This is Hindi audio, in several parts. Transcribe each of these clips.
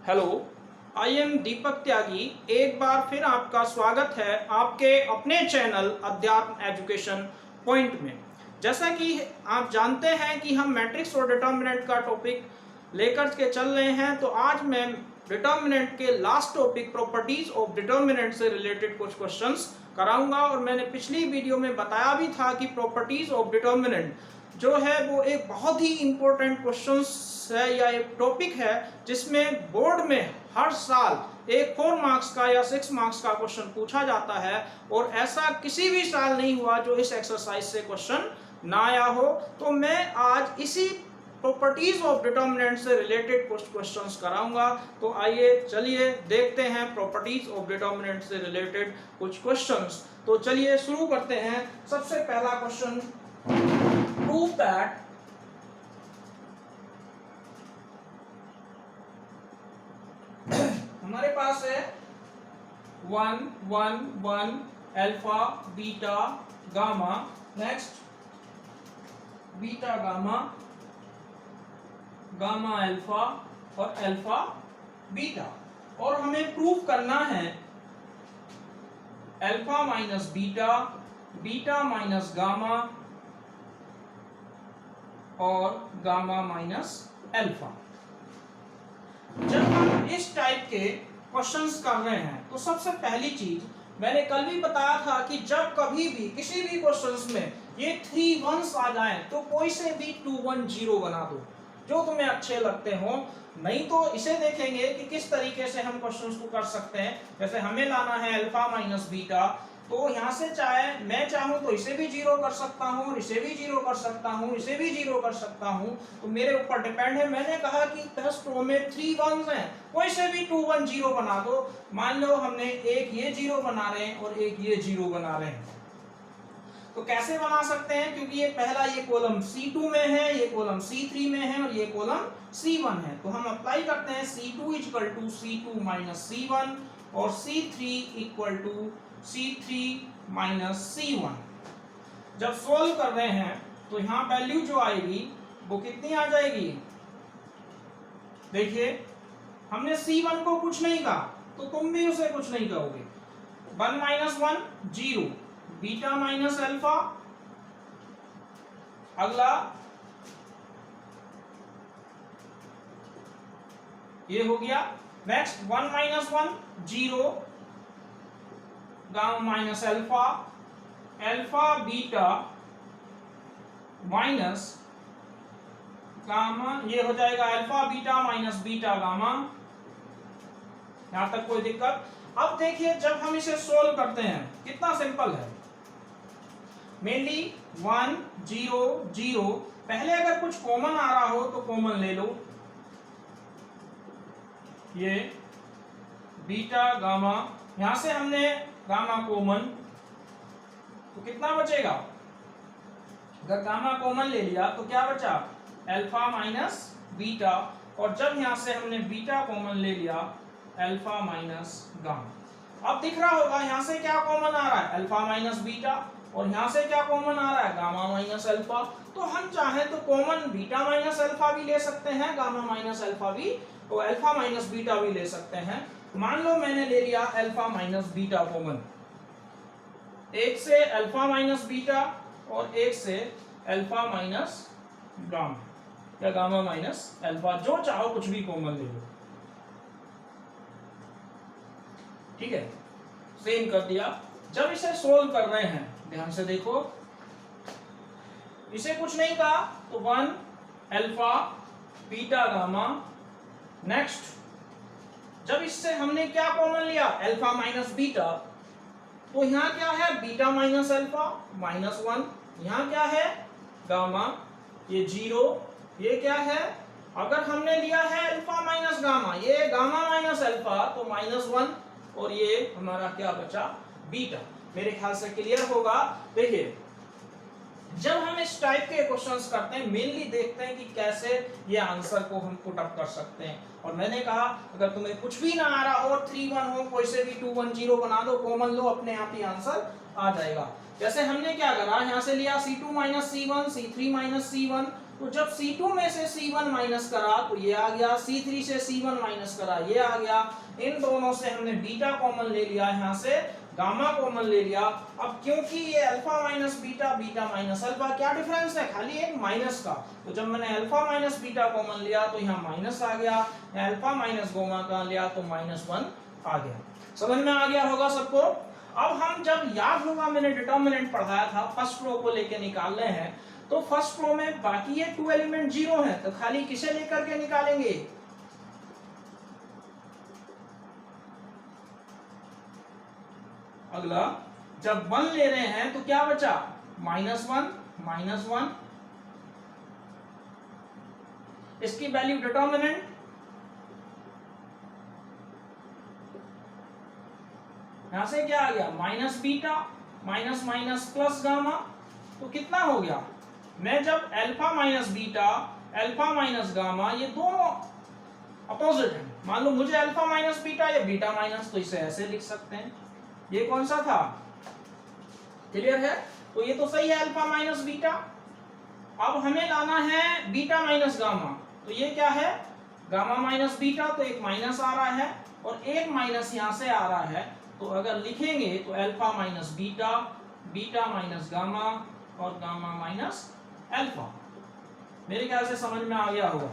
हेलो, आई एम दीपक त्यागी। एक बार फिर आपका स्वागत है आपके अपने चैनल अध्यात्म एजुकेशन पॉइंट में। जैसा कि आप जानते हैं कि हम मैट्रिक्स और डिटर्मिनेंट का टॉपिक लेकर के चल रहे हैं, तो आज मैं डिटर्मिनेंट के last topic properties of determinant से रिलेटेड कुछ क्वेश्चंस कराऊंगा। और मैंने पिछली वीडियो में बताया भी था कि प्रॉपर्टीज ऑफ डिटर्मिनेंट जो है वो एक बहुत ही इंपॉर्टेंट क्वेश्चन है या एक टॉपिक है जिसमें बोर्ड में हर साल एक 4 मार्क्स का या 6 मार्क्स का क्वेश्चन पूछा जाता है, और ऐसा किसी भी साल नहीं हुआ जो इस एक्सरसाइज से क्वेश्चन ना आया हो। तो मैं आज इसी प्रॉपर्टीज ऑफ डिटर्मिनेंट से रिलेटेड कुछ क्वेश्चंस कराऊंगा। तो आइए चलिए देखते हैं प्रॉपर्टीज ऑफ डिटर्मिनेंट से रिलेटेड कुछ क्वेश्चंस। तो चलिए शुरू करते हैं। सबसे पहला क्वेश्चन, प्रूव दैट हमारे पास है 1 1 1 alpha beta gamma, next beta gamma, gamma alpha और अल्फा बीटा, और हमें प्रूव करना है alpha minus beta, beta minus gamma और गामा माइनस अल्फा। जब हम इस टाइप के क्वेश्चंस कर रहे हैं तो सबसे पहली चीज मैंने कल भी बताया था कि जब कभी भी किसी भी क्वेश्चंस में ये 3 1s आ जाएं तो कोई से भी 2 1 0 बना दो जो तुम्हें अच्छे लगते हो। नहीं तो इसे देखेंगे कि किस तरीके से हम क्वेश्चंस को कर सकते हैं। जैसे हमें लाना है अल्फा माइनस बीटा, तो यहाँ से चाहे मैं चाहूँ तो इसे भी 0 कर सकता हूँ और इसे भी 0 कर सकता हूँ, इसे भी 0 कर सकता हूँ, तो मेरे ऊपर डिपेंड है। मैंने कहा कि टेस्ट में 3 1s हैं, कोई से भी 2 1 0 बना दो। मान लो हमने एक ये 0 बना रहे हैं और एक ये 0 बना रहे हैं, तो कैसे बना सकते हैं? क्योंकि ये पहला ये कॉलम C2 में है, ये कॉलम C3 में है और ये कॉलम C1 है, तो हम अप्लाई करते हैं C2 equal to C2 minus C1 और C3 equal to C3 minus C1। जब सोल्व कर रहे हैं तो यहाँ वैल्यू जो आएगी वो कितनी आ जाएगी? देखिए, हमने C1 को कुछ नहीं कहा तो तुम भी उसे कुछ नहीं कहोगे। 1 माइनस 1 0, बीटा माइनस अल्फा, अगला ये हो गया। Next 1 minus 1 0, gamma minus alpha, alpha beta minus gamma, ये हो जाएगा alpha beta minus beta gamma. यहां तक कोई दिक्कत? अब देखिए, जब हम इसे सोल्व करते हैं कितना सिंपल है। मेनली 1 0 0, पहले अगर कुछ कॉमन आ रहा हो तो कॉमन ले लो। ये बीटा गामा, यहां से हमने गामा कॉमन, तो कितना बचेगा? अगर गामा कॉमन ले लिया तो क्या बचा? अल्फा माइनस बीटा, और जब यहां से हमने बीटा कॉमन ले लिया अल्फा माइनस गामा। अब दिख रहा होगा यहां से क्या कॉमन आ रहा है? अल्फा माइनस बीटा, और यहां से क्या कॉमन आ रहा है? Gamma minus alpha. तो हम चाहें तो कॉमन बीटा माइनस अल्फा भी ले सकते हैं, गामा माइनस अल्फा भी, तो अल्फा माइनस बीटा भी ले सकते हैं। मान लो मैंने ले लिया अल्फा माइनस बीटा कॉमन, एक से अल्फा माइनस बीटा और एक से अल्फा माइनस गामा या गामा माइनस अल्फा, जो चाहो कुछ भी कॉमन ले लो। ठीक है, सेम कर दिया। जब इसे सोल्व कर रहे हैं ध्यान से देखो, इसे कुछ नहीं कहा तो 1 अल्फा बीटा गामा। नेक्स्ट, जब इससे हमने क्या कॉमन लिया? अल्फा माइनस बीटा, तो यहां क्या है? बीटा माइनस अल्फा माइनस 1, यहां क्या है? गामा, ये 0, ये क्या है? अगर हमने लिया है अल्फा माइनस गामा, ये गामा माइनस अल्फा, तो माइनस 1, और ये हमारा क्या बचा? बीटा। मेरे ख्याल से क्लियर होगा। देखिए, जब हम इस टाइप के क्वेश्चंस करते हैं मेनली देखते हैं कि कैसे ये आंसर को हम पुट अप कर सकते हैं। और मैंने कहा अगर तुम्हें कुछ भी ना आ रहा हो, 3 1 हो, कोई से भी 2 1 0 बना दो, कॉमन लो, अपने आप ही आंसर आ जाएगा। जैसे हमने क्या करा, यहां से लिया C2 minus C1, C3 minus C1, तो जब C2 में से C1 माइनस करा तो ये आ गया, C3 से C1 माइनस करा ये आ गया, इन दोनों से हमने बीटा कॉमन ले लिया, यहाँ से गामा कॉमन ले लिया। अब क्योंकि ये alpha minus beta, beta minus alpha, क्या डिफरेंस है, खाली एक माइनस का, तो जब मैंने अल्फा माइनस बीटा कॉमन लिया तो यहाँ माइनस आ गया, अल्फा माइनस गामा का लिया तो -1 आ गया। समझ में आ गया होगा सबको। अब हम जब याद होगा मैंने डिटर्मिनेंट पढ़ाया था, फर्स्ट रो को लेके निकालने हैं, तो फर्स्ट रो में बाकी ये 2 एलिमेंट 0 है, तो खाली किसे लेकर के निकालेंगे, अगला जब 1 ले रहे हैं तो क्या बचा, -1, इसकी वैल्यू डिटर्मिनेंट, यहां से क्या आ गया, minus beta minus minus plus gamma, तो कितना हो गया, मैं जब alpha minus beta alpha minus gamma, ये दोनों अपोजिट है, मान लो मुझे अल्फा माइनस बीटा या बीटा माइनस, तो इसे ऐसे लिख सकते हैं, ये कौन सा था, क्लियर है, तो ये तो सही है अल्फा माइनस बीटा। अब हमें लाना है बीटा माइनस गामा, तो ये क्या है, गामा माइनस बीटा, तो एक माइनस आ रहा है और एक माइनस यहां से आ रहा है, तो अगर लिखेंगे तो alpha minus beta, beta minus gamma और गामा माइनस अल्फा। मेरे ख्याल से समझ में आ गया होगा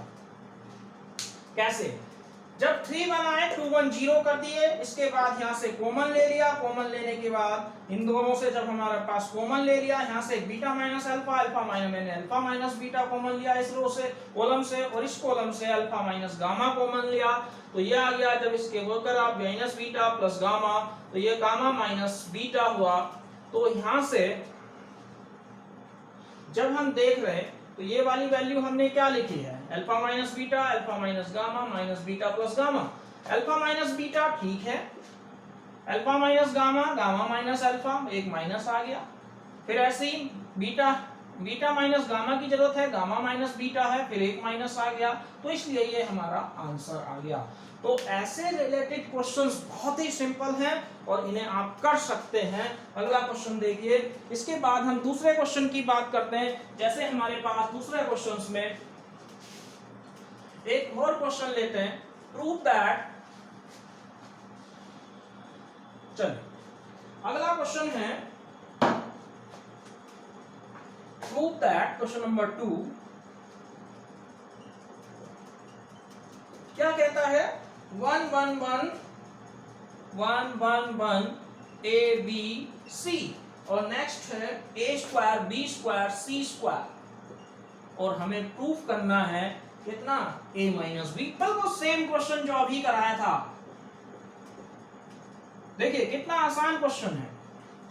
कैसे, जब 3 1 आए 2 1 0 कर दिए, इसके बाद यहां से कॉमन ले लिया, कॉमन लेने के बाद इन दोनों से जब हमारे पास कॉमन ले लिया, यहां से beta minus alpha, alpha minus, मैंने अल्फा माइनस बीटा कॉमन लिया इस रो से कॉलम से, और इस कॉलम से अल्फा माइनस गामा कॉमन लिया, तो ये आ गया, जब इसके होकर आप माइनस बीटा प्लस गामा, तो ये गामा माइनस बीटा हुआ। तो यहां से जब हम देख रहे हैं तो ये वाली वैल्यू हमने क्या लिखी है, alpha minus beta alpha minus gamma minus beta plus gamma, alpha minus beta ठीक है, alpha minus gamma gamma minus alpha, एक माइनस आ गया, फिर ऐसे ही बीटा बीटा माइनस गामा की जरूरत है, गामा माइनस बीटा है, फिर एक माइनस आ गया, तो इसलिए ये हमारा आंसर आ गया। तो ऐसे रिलेटेड क्वेश्चंस बहुत ही सिंपल हैं और इन्हें आप कर सकते हैं। अगला क्वेश्चन देखिए, इसके बाद हम दूसरे क्वेश्चन की बात करते हैं। जैसे हमारे पास दूसरे क्वेश्चंस में एक और क्वेश्चन लेते हैं, प्रूव दैट, चलिए अगला क्वेश्चन है प्रूव दैट, क्वेश्चन नंबर 2 क्या कहता है, 1 1 1 1 1 1 ए बी सी, और नेक्स्ट है ए स्क्वायर बी स्क्वायर सी स्क्वायर, और हमें प्रूफ करना है कितना, a माइनस बी, बिल्कुल सेम क्वेश्चन जो अभी कराया था। देखिए कितना आसान क्वेश्चन है,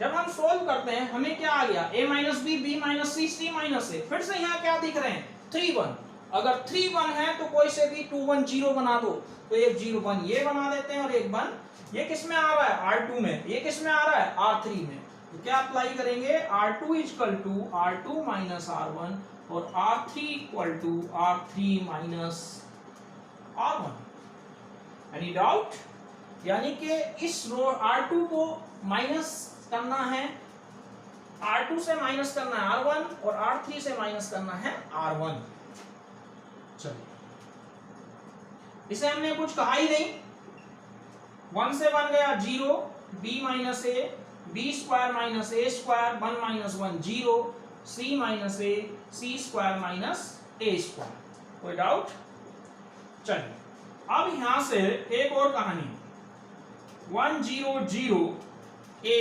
जब हम सोल्व करते हैं हमें क्या आ गया, a minus B B minus C C minus A, फिर से यहाँ क्या दिख रहे हैं 3 1, अगर 3 1 है तो कोई से भी 2 1 0 बना दो, तो एक 0 1 ये बना देते हैं और एक 1 ये किस में आ रहा है, R2 में, ये किस में आ रहा है, R3 में, तो क्या अप्लाई करेंगे, R2 equal to R2 minus R1 और R3 equal to R3 minus R1। Any doubt, यानी कि इस रो R2 को माइनस करना है, R2 से माइनस करना है R1 और R3 से माइनस करना है R1। चलिए इसे हमने कुछ कहा ही नहीं, 1 से 1 गया 0, b minus A, B square minus A square, 1 minus 1 0, c minus A, C square minus A square. कोई डाउट, चलिए अब यहां से एक और कहानी, 1 0 0 a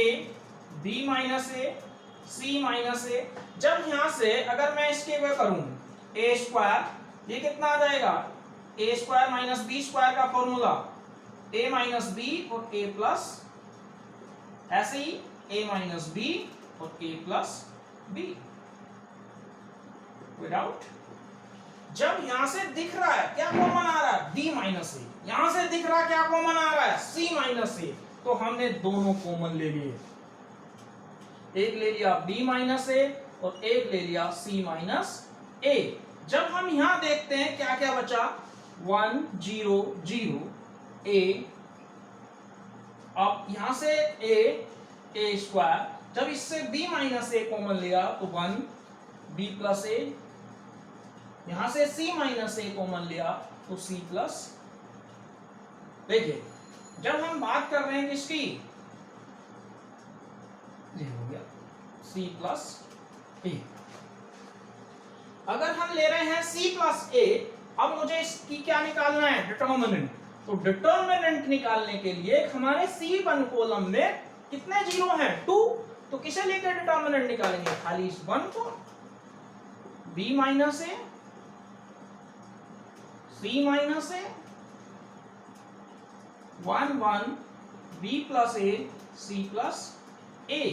b minus A C minus A, जब यहां से अगर मैं इसके वे करूं a स्क्वायर, ये कितना आ जाएगा, a square minus B square का फॉर्मूला a माइनस बी और a प्लस, ऐसे ही a माइनस बी और a प्लस बी। कोई डाउट, जब यहां से दिख रहा है क्या कॉमन आ रहा है, b माइनस ए, यहां से दिख रहा है क्या कॉमन आ रहा है, c माइनस ए, तो हमने दोनों कॉमन ले लिए, एक ले लिया b माइनस ए और एक ले लिया c माइनस ए। जब हम यहां देखते हैं क्या क्या बचा, 1 0 0 a, अब यहां से a स्क्वायर, जब इससे b माइनस ए कॉमन लिया तो 1 b प्लस ए, यहां से c माइनस ए कॉमन लिया तो c प्लस। देखिए जब हम बात कर रहे हैं किसकी, ये हो गया c प्लस ए। अगर हम ले रहे हैं c प्लस ए, अब मुझे इसकी क्या निकालना है, डिटर्मिनेंट। तो डिटर्मिनेंट निकालने के लिए हमारे C1 कॉलम में कितने जीरो हैं, 2। तो किसे लेकर डिटर्मिनेंट निकालेंगे, खाली इस 1 को, b minus A, c minus A, 1 1 b plus A, c plus A,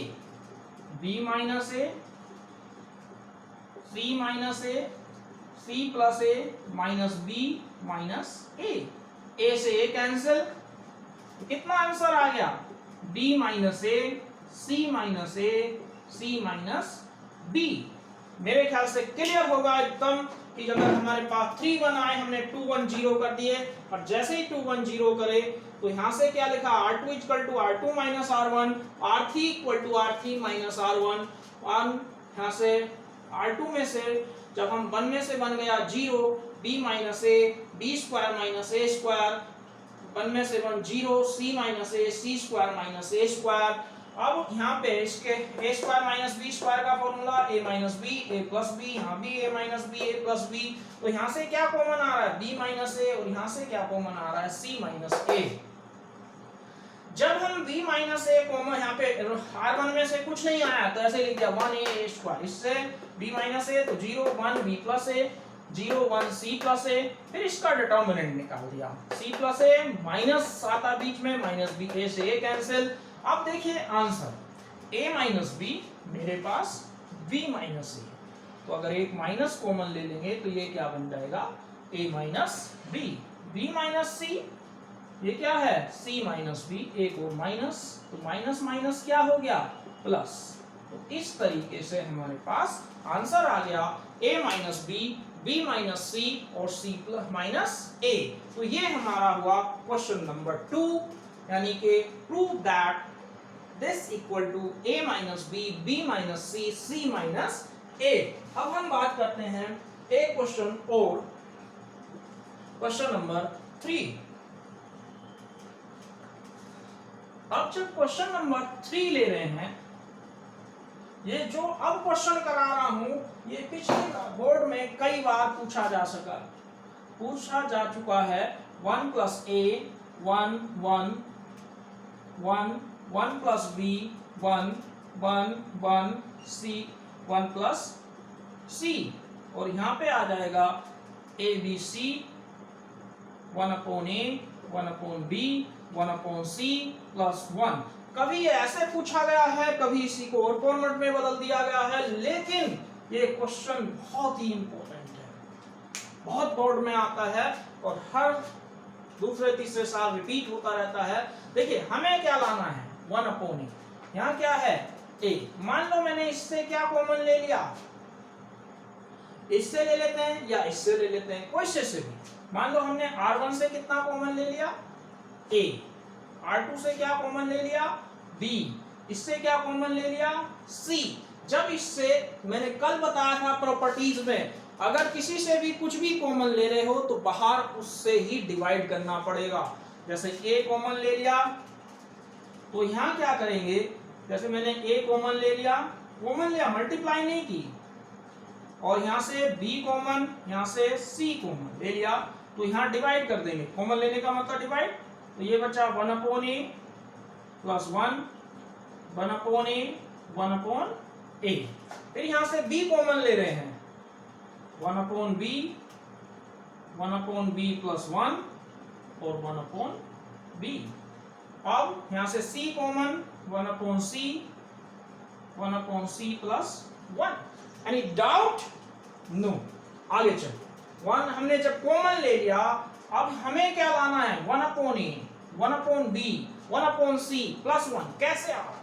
b minus A, c minus A, c plus A minus b minus ए से ए कैंसिल, तो कितना आंसर आ गया, b minus A, c minus A, c minus b। मेरे ख्याल से क्लियर होगा एकदम कि अगर हमारे पास 3 1 आए, हमने 2 1 0 कर दिए, और जैसे ही 2 1 0 करे तो यहां से क्या लिखा, r2 equal to r2 minus r1, r3 equal to r3 minus r1। यहां से r2 में से जब हम 1 में से बन गया 0, b minus A, b square minus A square, 1 में से 1 0, c minus A, c square minus A square. अब यहाँ पे इसके a square minus b square का formula a minus B, a plus B, यहाँ भी a minus B, a plus B. तो यहाँ से क्या कॉमन आ रहा है, b माइनस a, और यहाँ से क्या कॉमन आ रहा है, c माइनस a। जब हम b माइनस a कॉमन, यहाँ पे r1 में से कुछ नहीं आया तो ऐसे लिख दिया 1a स्क्वायर, इससे b माइनस a तो 0 1 b plus a, 0 1 c plus a, फिर इसका डिटर्मिनेंट निकाल दिया, c प्लस a माइनस आता बीच में, माइनस b, a से a कैंसिल। अब देखिए आंसर a माइनस b, मेरे पास b माइनस a, तो अगर एक माइनस कॉमन ले लेंगे तो ये क्या बन जाएगा, a minus b, b minus c, ये क्या है c माइनस b, एक और माइनस, तो माइनस माइनस क्या हो गया, प्लस। तो इस तरीके से हमारे पास आंसर आ गया a minus b, b minus c और c प्लस माइनस a। तो ये हमारा हुआ क्वेश्चन नंबर 2, यानी कि prove that this equal to a minus b, b minus c, c minus a। अब हम बात करते हैं एक क्वेश्चन और, क्वेश्चन नंबर 3। अब जब क्वेश्चन नंबर 3 ले रहे हैं, ये जो अब क्वेश्चन करा रहा हूं, ये पिछले बोर्ड में कई बार पूछा जा चुका है। 1 plus a 1 1 1 1 plus b 1 1 1 c 1 plus c, और यहां पे आ जाएगा a b c 1 upon a 1 upon b 1 upon c plus 1। कभी ये ऐसे पूछा गया है, कभी इसी को और फॉर्मेट में बदल दिया गया है, लेकिन ये क्वेश्चन बहुत ही इंपॉर्टेंट है, बहुत बोर्ड में आता है और हर दूसरे तीसरे साल रिपीट होता रहता है। देखिए हमें क्या लाना है, 1 अपॉन ए, यहाँ क्या है a। मान लो मैंने इससे क्या कॉमन ले लिया, इससे ले लेते हैं या इससे ले लेते हैं, कोई से भी। मान लो हमने r1 से कितना कॉमन ले लिया, a, r2 से क्या कॉमन ले लिया, b, इससे क्या कॉमन ले लिया, c। जब इससे, मैंने कल बताया था प्रॉपर्टीज में, अगर किसी से भी कुछ भी कॉमन ले रहे हो तो बाहर उससे ही डिवाइड करना पड़ेगा। जैसे a कॉमन ले लिया तो यहाँ क्या करेंगे, जैसे मैंने a कॉमन ले लिया, मल्टीप्लाई नहीं की, और यहाँ से b कॉमन, यहाँ से c कॉमन ले लिया, तो यहाँ डिवाइड कर देंगे। कॉमन लेने का मतलब डिवाइड, तो ये बचा 1 upon a plus 1, 1 upon a 1 upon a। फिर यहाँ से b कॉमन ले रहे हैं, 1 upon b, 1 upon b plus 1 और 1 अपॉन b। अब यहाँ से c common, 1 upon c, 1 upon c plus 1। Any doubt? No. आगे चलो, 1 हमने जब कॉमन ले लिया, अब हमें क्या लाना है, 1 upon a, 1 upon b, 1 upon c plus 1। कैसे आ रहा है,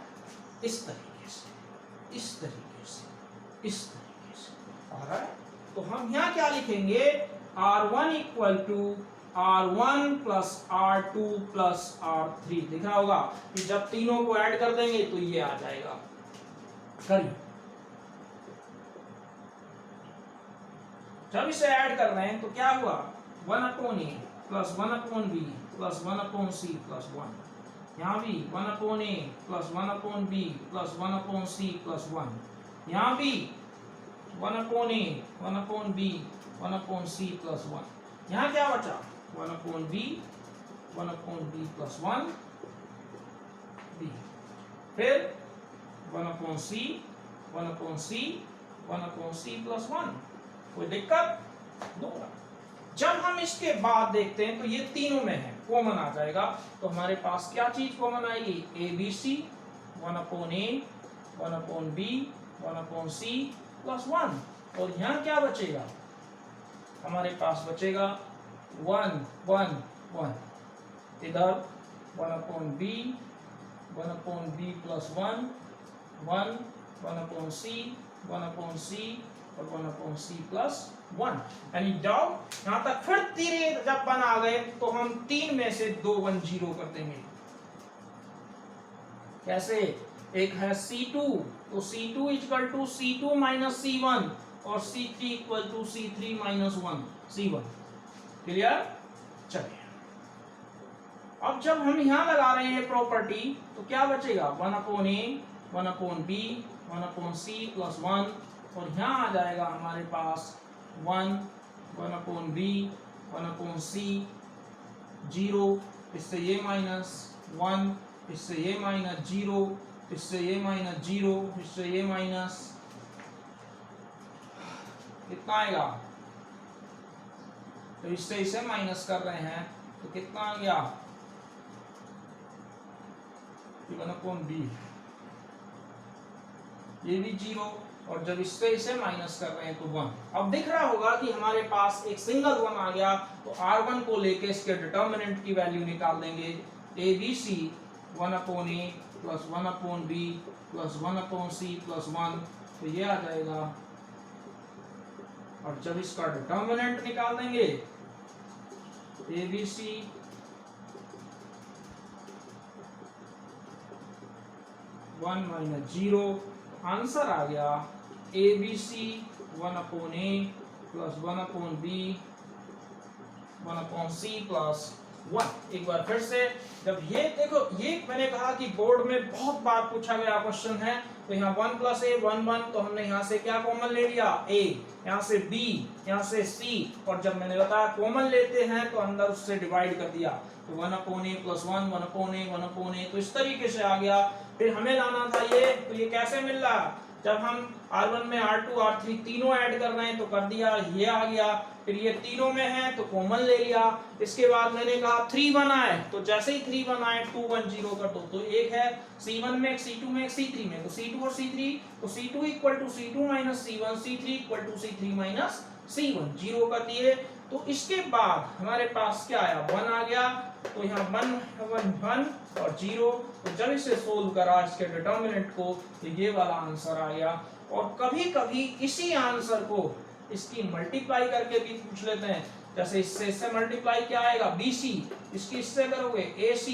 इस तरीके से, इस तरीके से, इस तरीके से आ रहा है। तो हम यहाँ क्या लिखेंगे, r1 equal to r1 plus r2 plus r3। दिख रहा होगा कि जब तीनों को ऐड कर देंगे तो ये आ जाएगा। करिए, जब इसे ऐड कर रहे हैं तो क्या हुआ, 1/a plus 1/b plus 1/c plus 1। यहाँ भी 1/a plus 1/b plus 1/c plus 1। यहाँ भी 1/a 1/b 1/c प्लस 1। यहाँ क्या बचा, 1/b 1/b प्लस 1 b, फिर 1/c 1/c 1/c प्लस 1। कोई दिक्कत? जब हम इसके बाद देखते हैं तो ये तीनों में है, कॉमन आ जाएगा, तो हमारे पास क्या चीज कॉमन आएगी, ABC 1/a 1/b 1/c plus 1। और यहाँ क्या बचेगा, हमारे पास बचेगा 1 1 1। इधर 1/b 1/b plus 1 1 1/c 1/c और 1/c प्लस 1। यानी डाउट यहाँ तक। फिर तीन जब 1 आ गए तो हम 3 में से 2 1 0 कर देंगे। कैसे, एक है C2, तो C2 equal to C2 minus C1 और C3 equal to C3 minus 1 C1। Clear? चलिए, अब जब हम यहां लगा रहे हैं प्रॉपर्टी तो क्या बचेगा, 1/a 1/b 1/c प्लस 1। और यहाँ आ जाएगा हमारे पास 1 1/b 1/c 0, इससे ये माइनस 1, इससे ये माइनस 0, इससे ये माइनस 0, इससे ये माइनस, कितना आएगा, तो इससे इसे माइनस कर रहे हैं तो कितना आ गया, 1/b, ये भी 0, और जब इससे इसे माइनस कर रहे हैं तो 1। अब दिख रहा होगा कि हमारे पास एक सिंगल 1 आ गया, तो R1 को लेके इसके डिटर्मिनेंट की वैल्यू निकाल देंगे। ABC 1/a plus 1/b plus 1/c plus 1, तो ये आ जाएगा। और जब इसका डिटर्मिनेंट निकाल देंगे, ABC 1 माइनस 0, आंसर आ गया ABC 1/a plus 1/b 1/c plus 1। एक बार फिर से, जब ये देखो, ये मैंने कहा कि बोर्ड में बहुत बार पूछा गया क्वेश्चन है, तो यहाँ 1 + a 1 1, तो हमने यहाँ से क्या कॉमन ले लिया, a, यहाँ से b, यहाँ से c, और जब मैंने बताया कॉमन लेते हैं तो अंदर उससे डिवाइड कर दिया, तो 1/a प्लस 1 1/a 1/a, तो इस तरीके से आ गया। फिर हमें लाना था ये, तो ये कैसे मिल रहा, जब हम R1 में R2 R3 तीनों ऐड कर रहे हैं तो कर दिया, ये आ गया। फिर ये तीनों में है तो कॉमन ले लिया। इसके बाद मैंने कहा 3 1 आए, तो जैसे ही 3 1 आए 2 1 0 कर दो, तो एक है C1 में, एक C2 में, एक C3 में, तो C2 और C3, तो C2 equal to C2 minus C1, C3 equal to C3 minus C1, 0 कर दिए। तो इसके बाद हमारे पास क्या आया, 1 आ गया, तो यहाँ 1 1 1 और 0, तो जब इसे सोल्व करा इसके डिटर्मिनेंट को, तो ये वाला आंसर आ गया। और कभी कभी इसी आंसर को इसकी मल्टीप्लाई करके भी पूछ लेते हैं, जैसे इससे मल्टीप्लाई क्या आएगा, BC, इसकी इससे करोगे AC,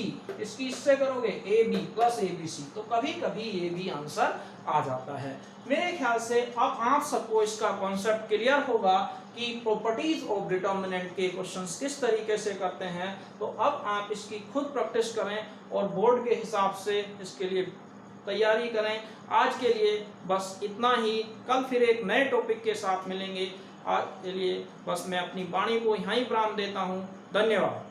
इसकी इससे करोगे AB प्लस ABC, तो कभी कभी ये भी आंसर आ जाता है। मेरे ख्याल से अब आप सबको इसका कॉन्सेप्ट क्लियर होगा कि प्रॉपर्टीज ऑफ डिटर्मिनेंट के क्वेश्चंस किस तरीके से करते हैं। तो अब आप इसकी खुद प्रैक्टिस करें और बोर्ड के हिसाब से इसके लिए तैयारी करें। आज के लिए बस इतना ही, कल फिर एक नए टॉपिक के साथ मिलेंगे। आज के लिए बस मैं अपनी वाणी को यहाँ ही विराम देता हूँ। धन्यवाद।